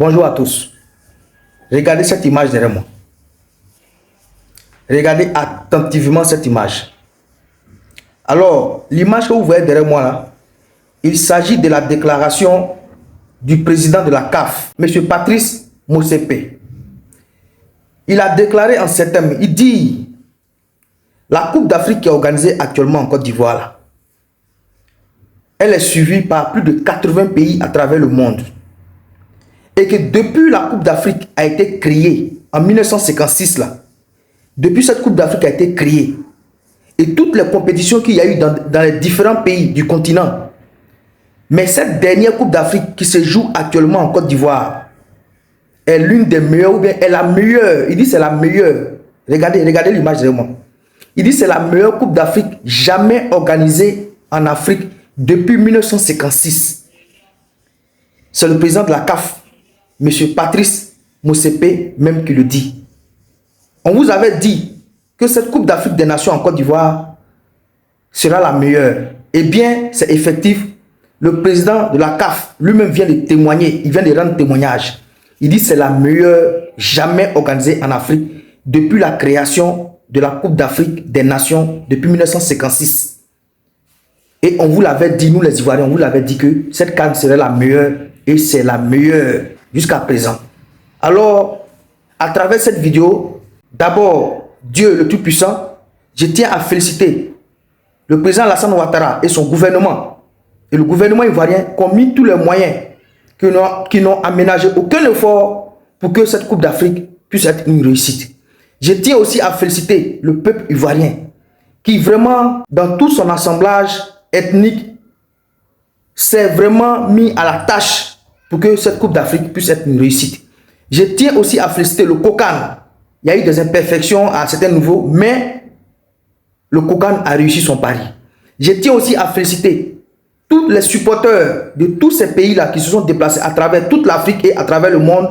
Bonjour à tous. Regardez cette image derrière moi. Regardez attentivement cette image. Alors, l'image que vous voyez derrière moi là, il s'agit de la déclaration du président de la CAF, M. Patrice Motsepe. Il a déclaré en ces termes, il dit, la Coupe d'Afrique qui est organisée actuellement en Côte d'Ivoire là, elle est suivie par plus de 80 pays à travers le monde. Et que depuis la Coupe d'Afrique a été créée en 1956 là, depuis cette Coupe d'Afrique a été créée, et toutes les compétitions qu'il y a eu dans les différents pays du continent, mais cette dernière Coupe d'Afrique qui se joue actuellement en Côte d'Ivoire est l'une des meilleures, ou bien est la meilleure. Il dit c'est la meilleure. Regardez l'image de moi. Il dit c'est la meilleure Coupe d'Afrique jamais organisée en Afrique depuis 1956. C'est le président de la CAF, M. Patrice Motsepe, même qui le dit. On vous avait dit que cette Coupe d'Afrique des Nations en Côte d'Ivoire sera la meilleure. Eh bien, c'est effectif. Le président de la CAF lui-même vient de témoigner, il vient de rendre témoignage. Il dit que c'est la meilleure jamais organisée en Afrique depuis la création de la Coupe d'Afrique des Nations depuis 1956. Et on vous l'avait dit, nous les Ivoiriens, on vous l'avait dit que cette CAN serait la meilleure et c'est la meilleure jusqu'à présent. Alors, à travers cette vidéo, d'abord, Dieu le Tout-Puissant, je tiens à féliciter le président Alassane Ouattara et son gouvernement et le gouvernement ivoirien qui ont mis tous les moyens, qui n'ont aménagé aucun effort pour que cette Coupe d'Afrique puisse être une réussite. Je tiens aussi à féliciter le peuple ivoirien qui vraiment, dans tout son assemblage ethnique, s'est vraiment mis à la tâche pour que cette Coupe d'Afrique puisse être une réussite. Je tiens aussi à féliciter le COCAN. Il y a eu des imperfections à certains niveaux, mais le COCAN a réussi son pari. Je tiens aussi à féliciter tous les supporters de tous ces pays-là qui se sont déplacés à travers toute l'Afrique et à travers le monde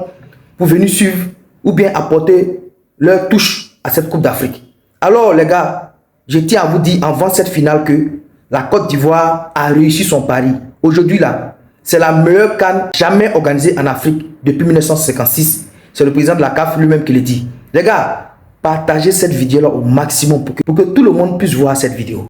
pour venir suivre ou bien apporter leur touche à cette Coupe d'Afrique. Alors les gars, je tiens à vous dire avant cette finale que la Côte d'Ivoire a réussi son pari. Aujourd'hui là, c'est la meilleure CAN jamais organisée en Afrique depuis 1956. C'est le président de la CAF lui-même qui le dit. Les gars, partagez cette vidéo là au maximum pour que tout le monde puisse voir cette vidéo.